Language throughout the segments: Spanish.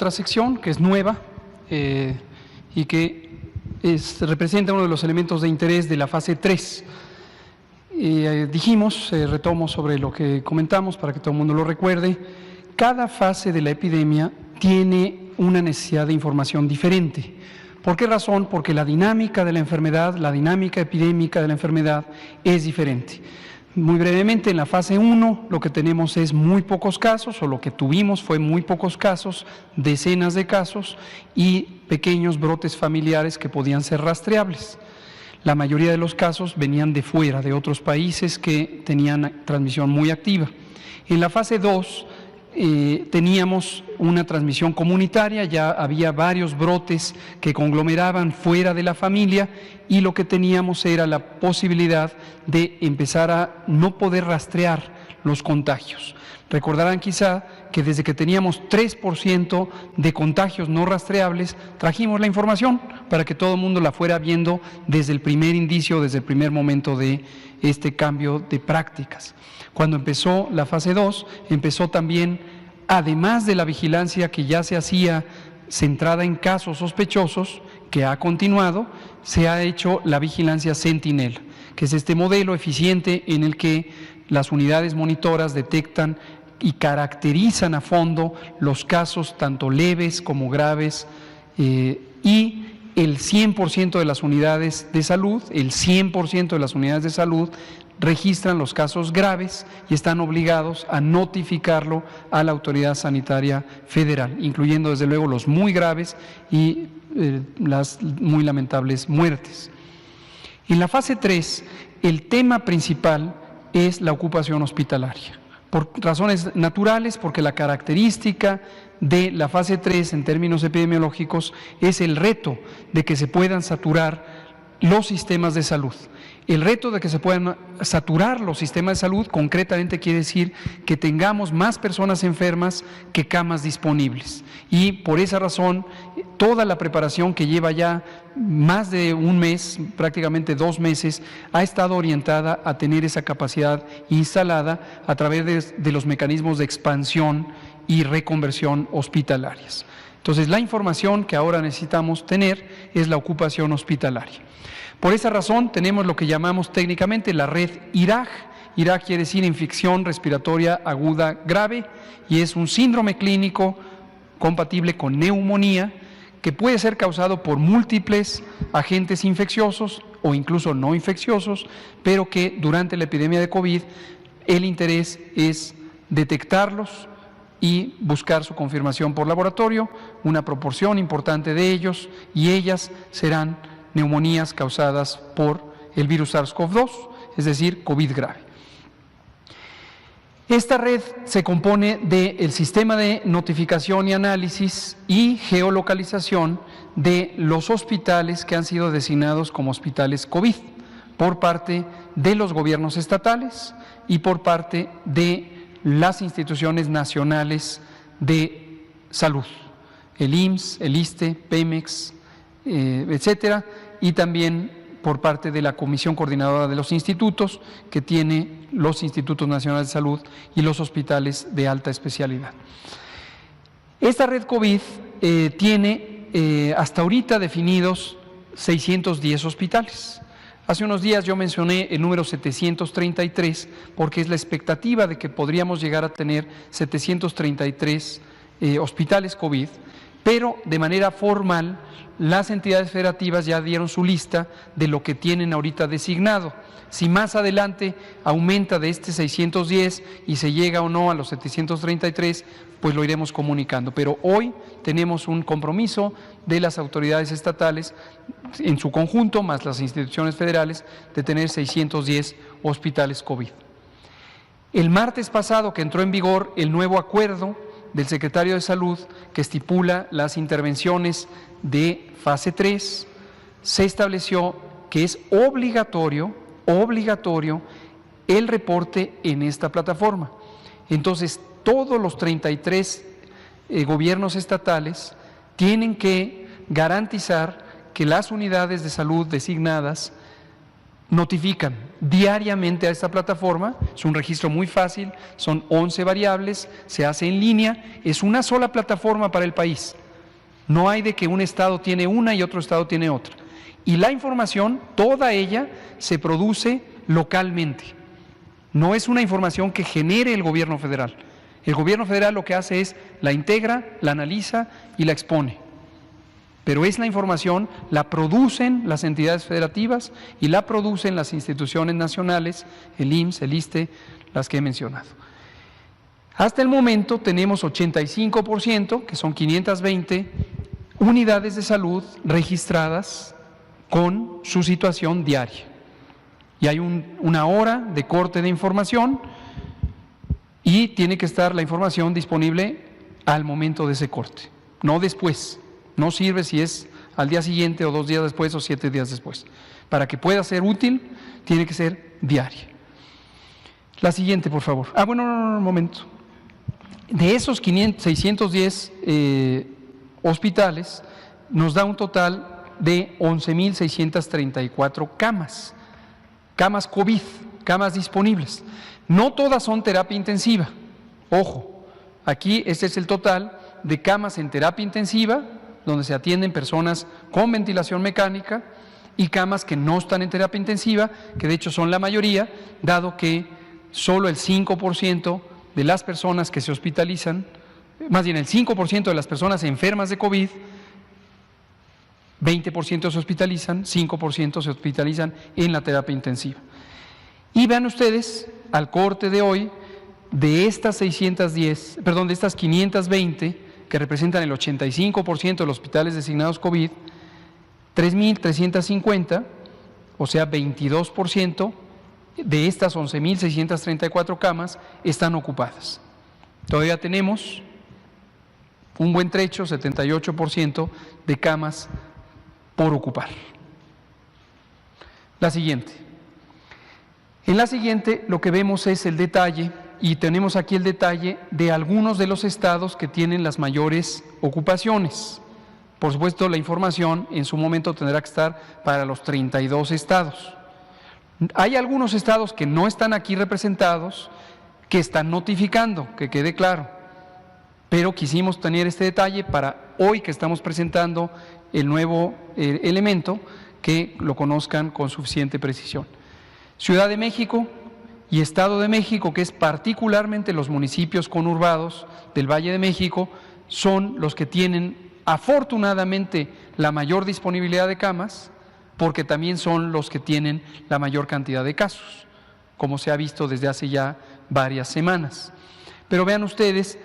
otra sección que es nueva y que representa uno de los elementos de interés de la fase 3. Dijimos, retomo sobre lo que comentamos para que todo el mundo lo recuerde, cada fase de la epidemia tiene una necesidad de información diferente. ¿Por qué razón? Porque la dinámica de la enfermedad, la dinámica epidémica de la enfermedad es diferente. Muy brevemente, en la fase 1 lo que tenemos es muy pocos casos, o lo que tuvimos fue muy pocos casos, decenas de casos y pequeños brotes familiares que podían ser rastreables. La mayoría de los casos venían de fuera, de otros países que tenían transmisión muy activa. En la fase 2 teníamos una transmisión comunitaria, ya había varios brotes que conglomeraban fuera de la familia y lo que teníamos era la posibilidad de empezar a no poder rastrear los contagios. Recordarán quizá que desde que teníamos 3% de contagios no rastreables, trajimos la información para que todo el mundo la fuera viendo desde el primer indicio, desde el primer momento de este cambio de prácticas. Cuando empezó la fase 2, empezó también, además de la vigilancia que ya se hacía centrada en casos sospechosos, que ha continuado, se ha hecho la vigilancia Sentinel, que es este modelo eficiente en el que las unidades monitoras detectan y caracterizan a fondo los casos tanto leves como graves y el 100% de las unidades de salud, registran los casos graves y están obligados a notificarlo a la autoridad sanitaria federal, incluyendo desde luego los muy graves y las muy lamentables muertes. En la fase 3, el tema principal es la ocupación hospitalaria. Por razones naturales, porque la característica de la fase 3 en términos epidemiológicos es el reto de que se puedan saturar los sistemas de salud. El reto de que se puedan saturar los sistemas de salud concretamente quiere decir que tengamos más personas enfermas que camas disponibles. Y por esa razón, toda la preparación que lleva ya más de un mes, prácticamente 2 meses, ha estado orientada a tener esa capacidad instalada a través de los mecanismos de expansión y reconversión hospitalarias. Entonces, la información que ahora necesitamos tener es la ocupación hospitalaria. Por esa razón tenemos lo que llamamos técnicamente la red IRAG. IRAG quiere decir infección respiratoria aguda grave y es un síndrome clínico compatible con neumonía que puede ser causado por múltiples agentes infecciosos o incluso no infecciosos, pero que durante la epidemia de COVID el interés es detectarlos y buscar su confirmación por laboratorio. Una proporción importante de ellos y ellas serán neumonías causadas por el virus SARS-CoV-2, es decir, COVID grave. Esta red se compone del sistema de notificación y análisis y geolocalización de los hospitales que han sido designados como hospitales COVID por parte de los gobiernos estatales y por parte de las instituciones nacionales de salud, el IMSS, el ISSSTE, Pemex, etcétera, y también por parte de la Comisión Coordinadora de los Institutos, que tiene los Institutos Nacionales de Salud y los hospitales de alta especialidad. Esta red COVID tiene hasta ahorita definidos 610 hospitales. Hace unos días yo mencioné el número 733 porque es la expectativa de que podríamos llegar a tener 733 hospitales COVID, pero de manera formal las entidades federativas ya dieron su lista de lo que tienen ahorita designado. Si más adelante aumenta de este 610 y se llega o no a los 733, pues lo iremos comunicando. Pero hoy tenemos un compromiso de las autoridades estatales en su conjunto, más las instituciones federales, de tener 610 hospitales COVID. El martes pasado que entró en vigor el nuevo acuerdo del secretario de Salud que estipula las intervenciones de fase 3, se estableció que es obligatorio el reporte en esta plataforma. Entonces, todos los 33 gobiernos estatales tienen que garantizar que las unidades de salud designadas notifican diariamente a esta plataforma. Es un registro muy fácil, son 11 variables, se hace en línea, es una sola plataforma para el país. No hay de que un estado tiene una y otro estado tiene otra. Y la información, toda ella, se produce localmente. No es una información que genere el gobierno federal. El gobierno federal lo que hace es la integra, la analiza y la expone. Pero es la información, la producen las entidades federativas y la producen las instituciones nacionales, el IMSS, el ISSSTE, las que he mencionado. Hasta el momento tenemos 85%, que son 520 unidades de salud registradas con su situación diaria. Y hay una hora de corte de información y tiene que estar la información disponible al momento de ese corte, no después. No sirve si es al día siguiente o 2 días después o 7 días después. Para que pueda ser útil, tiene que ser diaria. La siguiente, por favor. Un momento. De esos 610 hospitales, nos da un total de 11.634 camas. Camas COVID, camas disponibles. No todas son terapia intensiva. Ojo, aquí este es el total de camas en terapia intensiva, donde se atienden personas con ventilación mecánica, y camas que no están en terapia intensiva, que de hecho son la mayoría, dado que solo el 5% de las personas que se hospitalizan, más bien el 5% de las personas enfermas de COVID, 20% se hospitalizan, 5% se hospitalizan en la terapia intensiva. Y vean ustedes, al corte de hoy, de estas 520, que representan el 85% de los hospitales designados COVID, 3.350, o sea 22% de estas 11.634 camas están ocupadas. Todavía tenemos un buen trecho, 78% de camas por ocupar. La siguiente. En la siguiente lo que vemos es el detalle, y tenemos aquí el detalle de algunos de los estados que tienen las mayores ocupaciones. Por supuesto, la información en su momento tendrá que estar para los 32 estados. Hay algunos estados que no están aquí representados, que están notificando, que quede claro. Pero quisimos tener este detalle para hoy que estamos presentando el nuevo elemento, que lo conozcan con suficiente precisión. Ciudad de México y Estado de México, que es particularmente los municipios conurbados del Valle de México, son los que tienen afortunadamente la mayor disponibilidad de camas, porque también son los que tienen la mayor cantidad de casos, como se ha visto desde hace ya varias semanas. Pero vean ustedes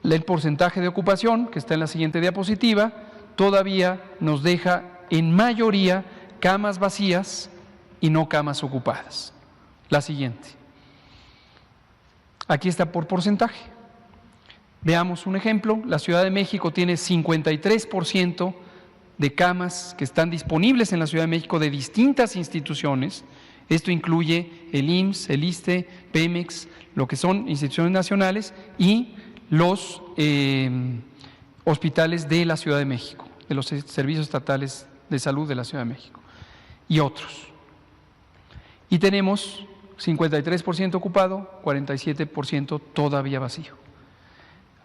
el porcentaje de ocupación, que está en la siguiente diapositiva, todavía nos deja en mayoría camas vacías y no camas ocupadas. La siguiente. Aquí está por porcentaje. Veamos un ejemplo. La Ciudad de México tiene 53% de camas que están disponibles en la Ciudad de México de distintas instituciones. Esto incluye el IMSS, el ISSSTE, Pemex, lo que son instituciones nacionales, y los hospitales de la Ciudad de México, de los servicios estatales de salud de la Ciudad de México y otros. Y tenemos 53% ocupado, 47% todavía vacío.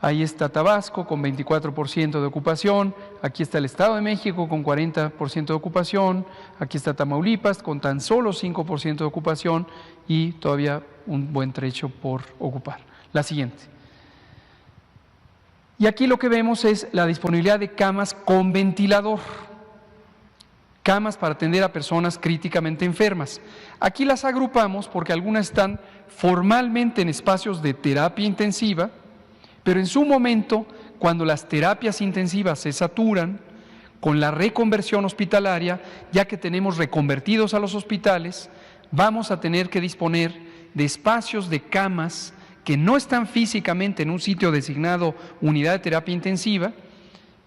Ahí está Tabasco con 24% de ocupación, aquí está el Estado de México con 40% de ocupación, aquí está Tamaulipas con tan solo 5% de ocupación y todavía un buen trecho por ocupar. La siguiente. Y aquí lo que vemos es la disponibilidad de camas con ventilador, camas para atender a personas críticamente enfermas. Aquí las agrupamos porque algunas están formalmente en espacios de terapia intensiva, pero en su momento, cuando las terapias intensivas se saturan, con la reconversión hospitalaria, ya que tenemos reconvertidos a los hospitales, vamos a tener que disponer de espacios de camas que no están físicamente en un sitio designado unidad de terapia intensiva,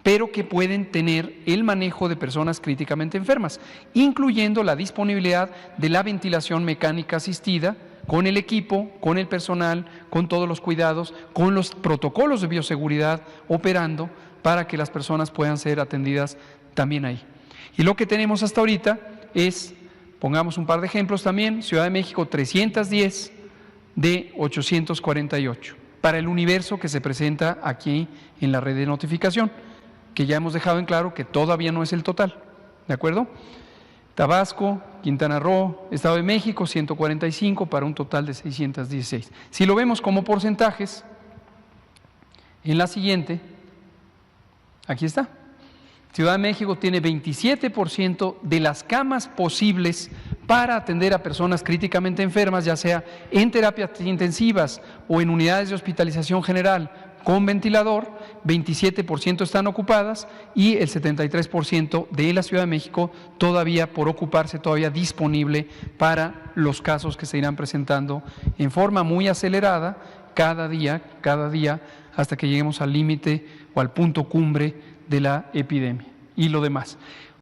pero que pueden tener el manejo de personas críticamente enfermas, incluyendo la disponibilidad de la ventilación mecánica asistida, con el equipo, con el personal, con todos los cuidados, con los protocolos de bioseguridad operando para que las personas puedan ser atendidas también ahí. Y lo que tenemos hasta ahorita es Pongamos un par de ejemplos también. Ciudad de México, 310 de 848, para el universo que se presenta aquí en la red de notificación, que ya hemos dejado en claro que todavía no es el total, ¿de acuerdo? Tabasco, Quintana Roo, Estado de México, 145 para un total de 616. Si lo vemos como porcentajes, en la siguiente, aquí está. Ciudad de México tiene 27% de las camas posibles para atender a personas críticamente enfermas, ya sea en terapias intensivas o en unidades de hospitalización general con ventilador. 27% están ocupadas y el 73% de la Ciudad de México todavía por ocuparse, todavía disponible para los casos que se irán presentando en forma muy acelerada cada día, hasta que lleguemos al límite o al punto cumbre de la epidemia y lo demás.